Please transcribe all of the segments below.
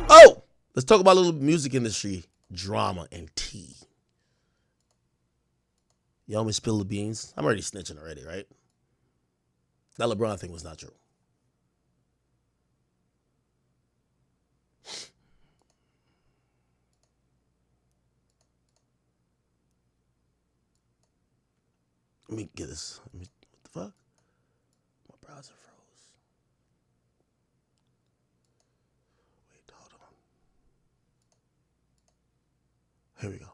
Oh, let's talk about a little music industry drama and tea. You want me to spill the beans? I'm already snitching already, right? That LeBron thing was not true. Let me get this. What the fuck? My browser froze. Wait, hold on. Here we go.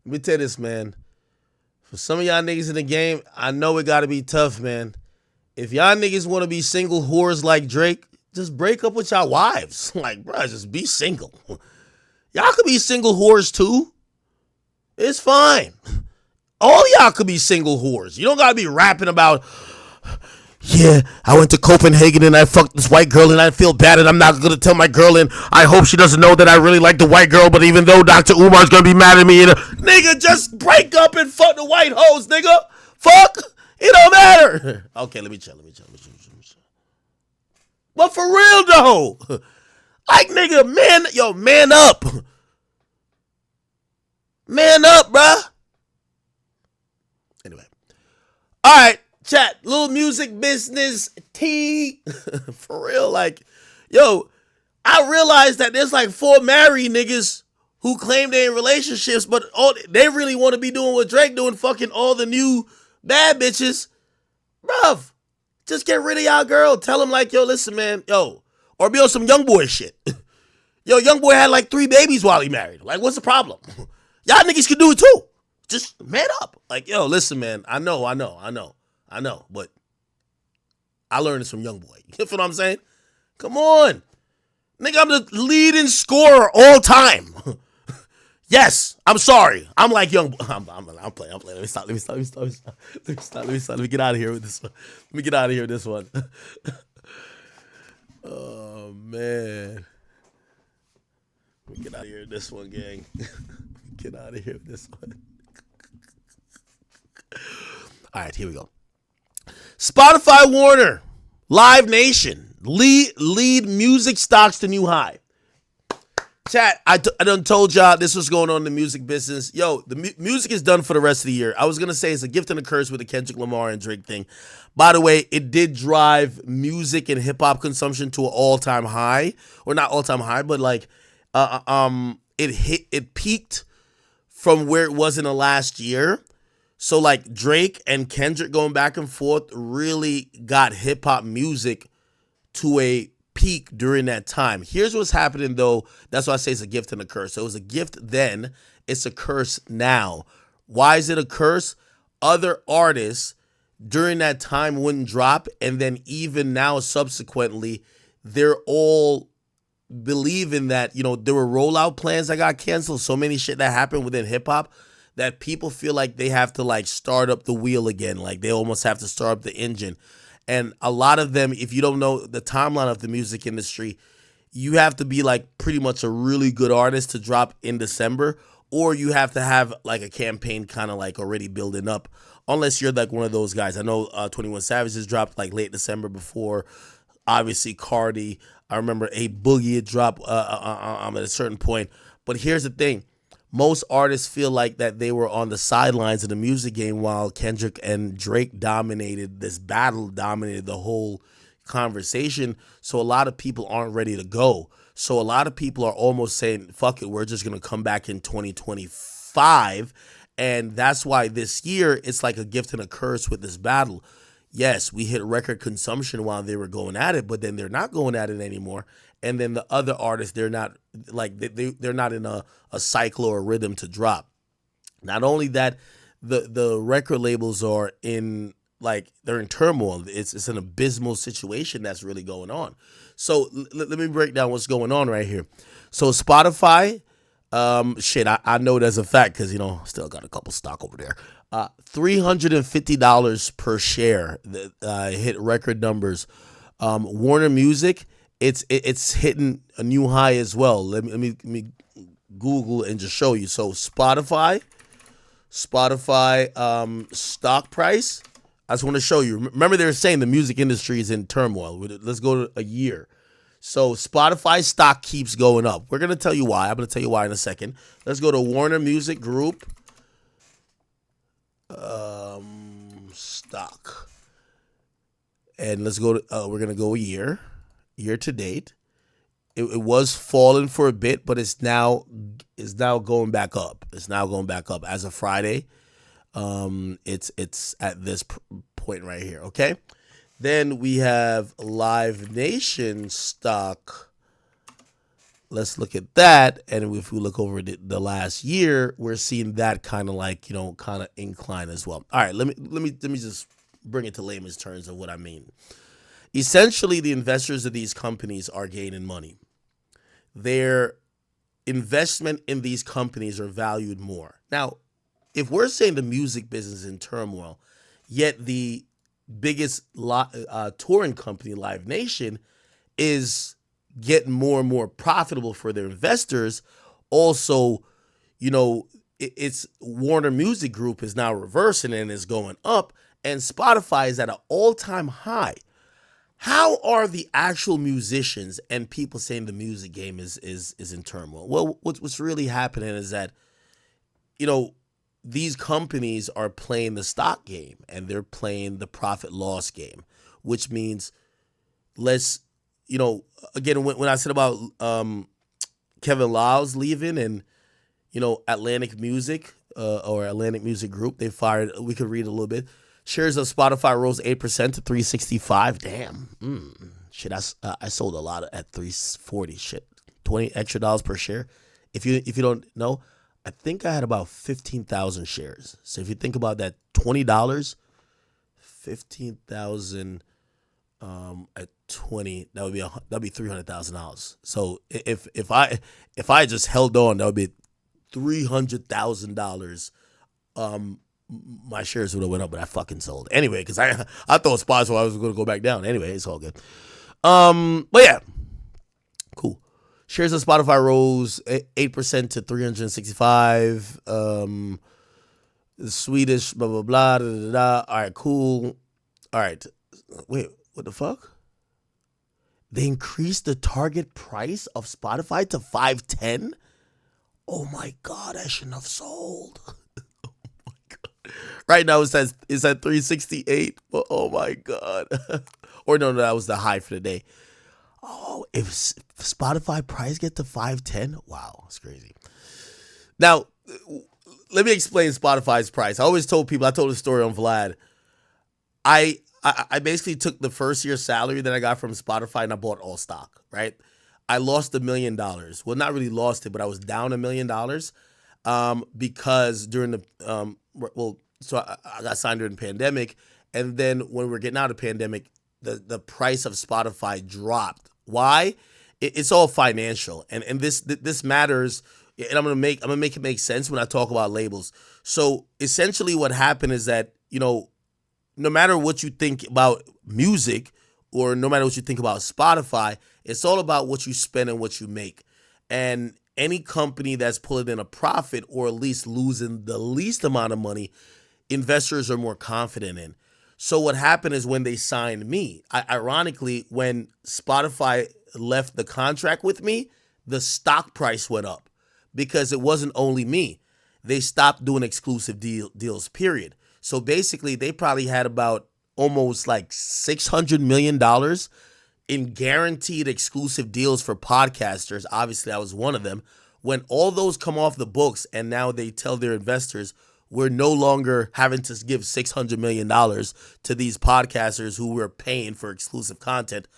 Let me tell you this, man. For some of y'all niggas in the game, I know it gotta be tough, man. If y'all niggas want to be single whores like Drake, just break up with y'all wives. Like, bro, just be single. Y'all could be single whores too. It's fine. All y'all could be single whores. You don't gotta be rapping about, yeah, I went to Copenhagen and I fucked this white girl and I feel bad and I'm not gonna tell my girl and I hope she doesn't know that I really like the white girl, but even though Dr. Umar's gonna be mad at me, nigga, just break up and fuck the white hoes, nigga. Fuck. It don't matter. Okay, let me chill. But for real though, like, nigga, man up. Man up, bruh. Anyway. All right. Chat, little music business tea. For real, like, yo, I realized that there's like 4 married niggas who claim they're in relationships, but all they really want to be doing what Drake doing, fucking all the new bad bitches. Bruv, just get rid of y'all girl. Tell them like, yo, listen, man, yo, or be on some young boy shit. Yo, young boy had like 3 babies while he married. Like, what's the problem? Y'all niggas can do it too. Just man up. Like, yo, listen, man, I know, but I learned this from young boy. You feel what I'm saying? Come on. Nigga, I'm the leading scorer all time. Yes, I'm sorry. I'm like young. I'm playing. Let me stop. Let me get out of here with this one. Oh man. Let me get out of here with this one, gang. Get out of here with this one. All right, here we go. Spotify Warner, Live Nation, lead music stocks to new high. Chat, I done told y'all this was going on in the music business. Yo, the music is done for the rest of the year. I was going to say it's a gift and a curse with the Kendrick Lamar and Drake thing. By the way, it did drive music and hip-hop consumption to an all-time high. Or not all-time high, but like it peaked from where it was in the last year. So like Drake and Kendrick going back and forth really got hip-hop music to a peak during that time. Here's what's happening though. That's why I say it's a gift and a curse. So it was a gift then, it's a curse now. Why is it a curse? Other artists during that time wouldn't drop, and then even now subsequently, they're all believing that, you know, there were rollout plans that got canceled, so many shit that happened within hip-hop that people feel like they have to like start up the wheel again, like they almost have to start up the engine. And a lot of them, if you don't know the timeline of the music industry, you have to be like pretty much a really good artist to drop in December, or you have to have like a campaign kind of like already building up, unless you're like one of those guys. I know 21 Savage has dropped like late December before. Obviously, Cardi. I remember A Boogie had dropped at a certain point. But here's the thing. Most artists feel like that they were on the sidelines of the music game while Kendrick and Drake dominated this battle, dominated the whole conversation. So a lot of people aren't ready to go. So a lot of people are almost saying, fuck it, we're just going to come back in 2025. And that's why this year it's like a gift and a curse with this battle. Yes, we hit record consumption while they were going at it, but then they're not going at it anymore. And then the other artists, they're not like they're not in a cycle or a rhythm to drop. Not only that, the record labels are in like they're in turmoil. It's an abysmal situation that's really going on. So let me break down what's going on right here. So Spotify, I know that's a fact because, you know, still got a couple stock over there. $350 per share hit record numbers. Warner Music it's hitting a new high as well. Let me Google and just show you. So Spotify stock price. I just want to show you. Remember, they were saying the music industry is in turmoil. Let's go to a year. So Spotify stock keeps going up. We're gonna tell you why. I'm gonna tell you why in a second. Let's go to Warner Music Group stock, and let's go to. We're gonna go year to date. It was falling for a bit, but it's now going back up. It's now going back up as of Friday. It's at this point right here. Okay. Then we have Live Nation stock. Let's look at that, and if we look over the last year, we're seeing that kind of like kind of incline as well. All right, let me just bring it to layman's terms of what I mean. Essentially, the investors of these companies are gaining money. Their investment in these companies are valued more. Now, if we're saying the music business is in turmoil, yet the biggest touring company, Live Nation, is getting more and more profitable for their investors. Also, it's Warner Music Group is now reversing and is going up, and Spotify is at an all-time high. How are the actual musicians and people saying the music game is in turmoil? Well, what's really happening is that, these companies are playing the stock game and they're playing the profit loss game, which means again, when I said about Kevin Lyles leaving and, Atlantic Music or Atlantic Music Group, they fired, we could read a little bit. Shares of Spotify rose 8% to 365. Damn. Shit, I sold a lot at 340. Shit, $20 extra per share. If you don't know, I think I had about 15,000 shares. So if you think about that, $20, 15,000 at 20, that'd be $300,000. So if I just held on, that would be $300,000. My shares would have went up, but I fucking sold anyway because I thought Spotify was going to go back down. Anyway, it's all good. But yeah, cool. Shares of Spotify rose 8% to 365. The Swedish blah blah blah da, da, da. All right, cool. All right, wait, what the fuck? They increased the target price of Spotify to $5.10. Oh my god, I shouldn't have sold. Right now it's at 368, but oh my god. Or no, that was the high for the day. Oh, if Spotify price get to 510, wow, it's crazy. Now, let me explain Spotify's price. I always told people, I told a story on Vlad. I basically took the first year's salary that I got from Spotify and I bought all stock, right? I lost $1 million. Well, not really lost it, but I was down $1 million because during the so I got signed during the pandemic, and then when we were getting out of the pandemic, the price of Spotify dropped. Why? It's all financial, and this matters. And I'm gonna make it make sense when I talk about labels. So essentially, what happened is that no matter what you think about music, or no matter what you think about Spotify, it's all about what you spend and what you make. And any company that's pulling in a profit or at least losing the least amount of money, investors are more confident in. So what happened is when they signed me, ironically, when Spotify left the contract with me, the stock price went up because it wasn't only me. They stopped doing exclusive deals, period. So basically, they probably had about almost like $600 million in guaranteed exclusive deals for podcasters. Obviously, I was one of them. When all those come off the books and now they tell their investors, we're no longer having to give $600 million to these podcasters who we're paying for exclusive content,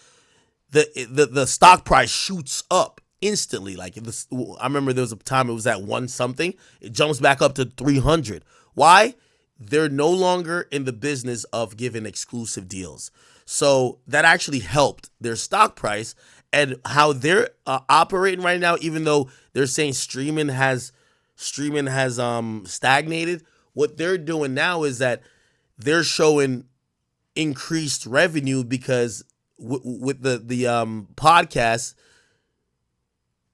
the stock price shoots up instantly. Like I remember there was a time it was at 1 something. It jumps back up to 300. Why? They're no longer in the business of giving exclusive deals. So that actually helped their stock price and how they're operating right now, even though they're saying streaming has stagnated. What they're doing now is that they're showing increased revenue because with the podcast,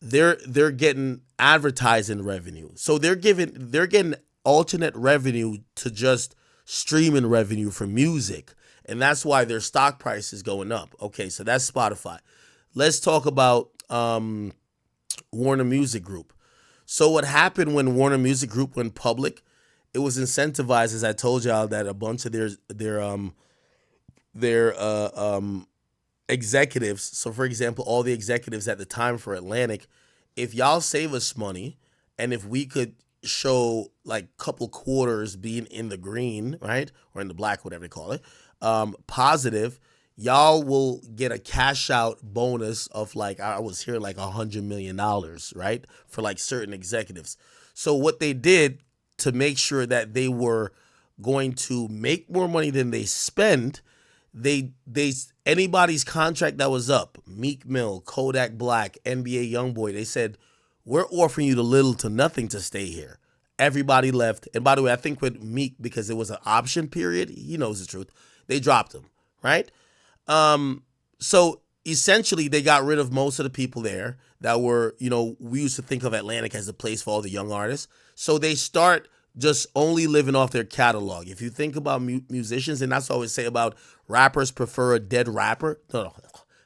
they're getting advertising revenue. So they're getting alternate revenue to just streaming revenue for music. And that's why their stock price is going up. Okay, so that's Spotify. Let's talk about Warner Music Group. So what happened when Warner Music Group went public? It was incentivized, as I told y'all, that a bunch of their executives. So, for example, all the executives at the time for Atlantic, if y'all save us money, and if we could show like couple quarters being in the green, right, or in the black, whatever they call it, positive, y'all will get a cash out bonus of like, I was hearing like $100 million, right, for like certain executives. So what they did to make sure that they were going to make more money than they spend, they anybody's contract that was up, Meek Mill, Kodak Black, NBA YoungBoy, they said, we're offering you the little to nothing to stay here. Everybody left. And by the way, I think with Meek, because it was an option period, he knows the truth, they dropped him, right? So essentially they got rid of most of the people there that were, we used to think of Atlantic as a place for all the young artists. So they start just only living off their catalog. If you think about musicians, and that's what I always say about rappers prefer a dead rapper. No,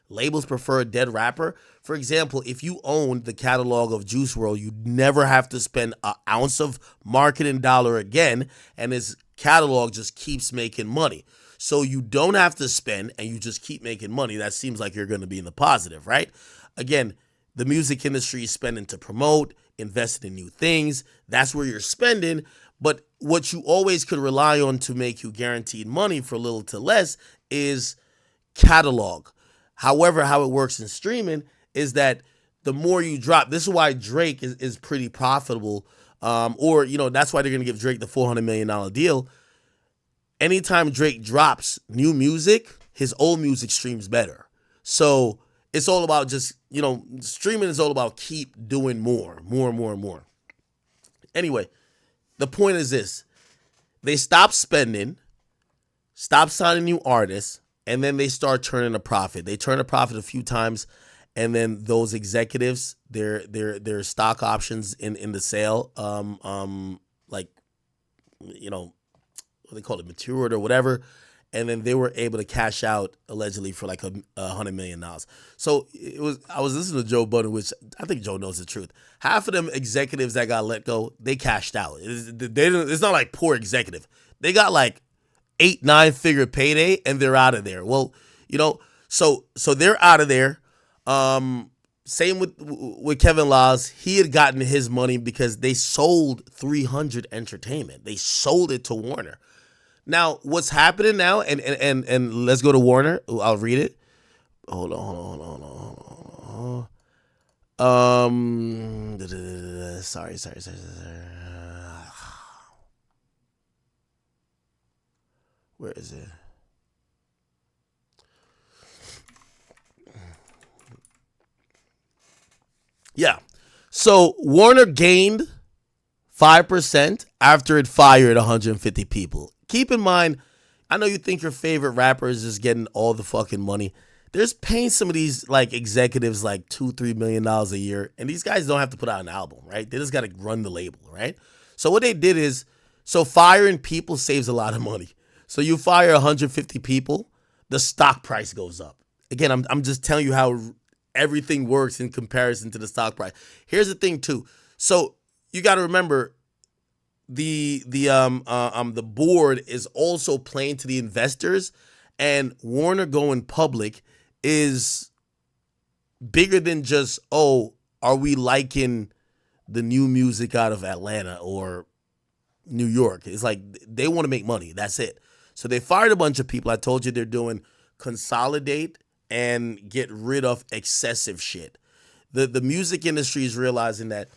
labels prefer a dead rapper. For example, if you owned the catalog of Juice WRLD, you'd never have to spend an ounce of marketing dollar again, and his catalog just keeps making money. So you don't have to spend, and you just keep making money. That seems like you're going to be in the positive, right? Again, the music industry is spending to promote, investing in new things. That's where you're spending. But what you always could rely on to make you guaranteed money for little to less is catalog. However, how it works in streaming is that the more you drop, this is why Drake is pretty profitable. Or that's why they're going to give Drake the $400 million deal. Anytime Drake drops new music, his old music streams better. So it's all about just, streaming is all about keep doing more. Anyway, the point is this. They stop spending, stop signing new artists, and then they start turning a profit. They turn a profit a few times, and then those executives, their stock options in the sale, what they call it, matured or whatever, and then they were able to cash out allegedly for like $100 million. So I was listening to Joe Budden, which I think Joe knows the truth. Half of them executives that got let go, they cashed out. It's not like poor executive. They got like 8-9 figure payday and they're out of there. Well, so they're out of there. Same with Kevin Laws. He had gotten his money because they sold 300 Entertainment. They sold it to Warner. Now, what's happening now, and let's go to Warner. I'll read it. Hold on. Sorry. Where is it? Yeah. So Warner gained 5% after it fired 150 people. Keep in mind, I know you think your favorite rapper is just getting all the fucking money. There's paying some of these like executives like $2-3 million a year, and these guys don't have to put out an album, right? They just got to run the label, right? So what they did is, firing people saves a lot of money. So you fire 150 people, the stock price goes up. Again, I'm just telling you how everything works in comparison to the stock price. Here's the thing too. So you got to remember, the board is also playing to the investors, and Warner going public is bigger than just, are we liking the new music out of Atlanta or New York? It's like they want to make money. That's it. So they fired a bunch of people. I told you they're doing consolidate and get rid of excessive shit. The music industry is realizing that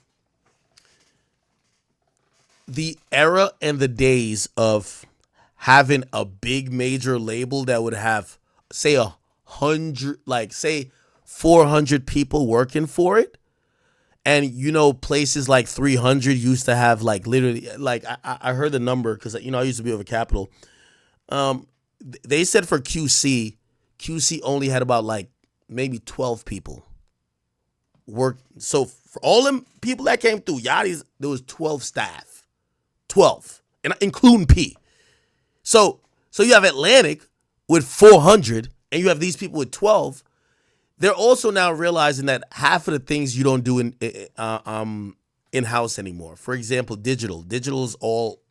the era and the days of having a big major label that would have, say, 400 people working for it, and places like 300 used to have like literally, like I heard the number because I used to be over Capitol. They said for QC QC only had about like maybe 12 people work. So for all them people that came through Yachty's, there was 12 staff, 12, and including P. So you have Atlantic with 400, and you have these people with 12. They're also now realizing that half of the things you don't do in house anymore. For example, digital is all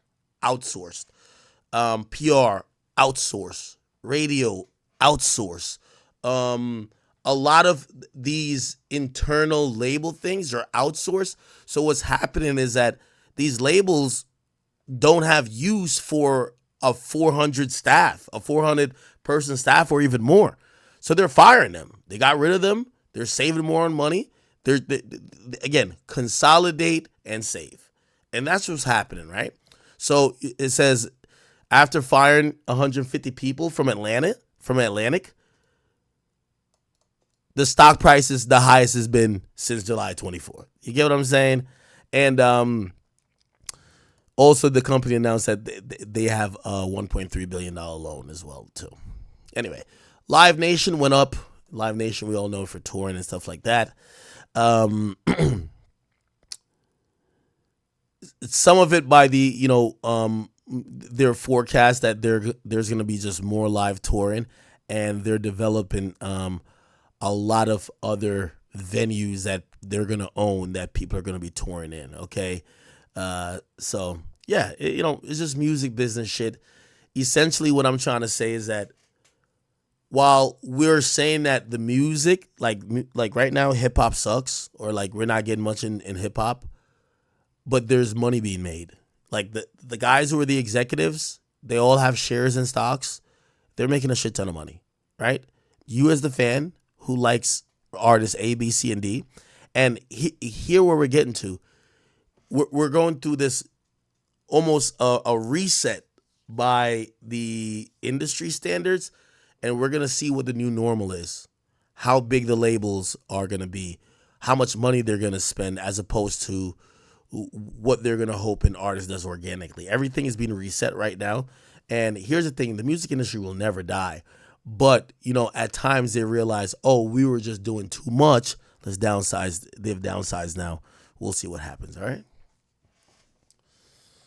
outsourced. PR outsource, radio outsource. A lot of these internal label things are outsourced. So what's happening is that these labels don't have use for a 400 staff, a 400 person staff, or even more. So they're firing them. They got rid of them. They're saving more on money. Again, consolidate and save. And that's what's happening, right? So it says after firing 150 people from Atlantic, the stock price is the highest it's been since July 24th. You get what I'm saying? And also the company announced that they have a $1.3 billion loan as well, too. Anyway, Live Nation went up. Live Nation, we all know for touring and stuff like that. Some of it by their forecast that there's going to be just more live touring, and they're developing a lot of other venues that they're going to own that people are going to be touring in. Okay. So yeah, it's just music business shit. Essentially what I'm trying to say is that while we're saying that the music, like right now, hip hop sucks, or like we're not getting much in hip hop, but there's money being made. Like the guys who are the executives, they all have shares in stocks. They're making a shit ton of money, right? You as the fan who likes artists A, B, C, and D, and here where we're getting to, we're going through this almost a reset by the industry standards, and we're going to see what the new normal is, how big the labels are going to be, how much money they're going to spend, as opposed to what they're going to hope an artist does organically. Everything is being reset right now. And here's the thing, the music industry will never die. But, at times they realize, oh, we were just doing too much. Let's downsize. They've downsized now. We'll see what happens. All right.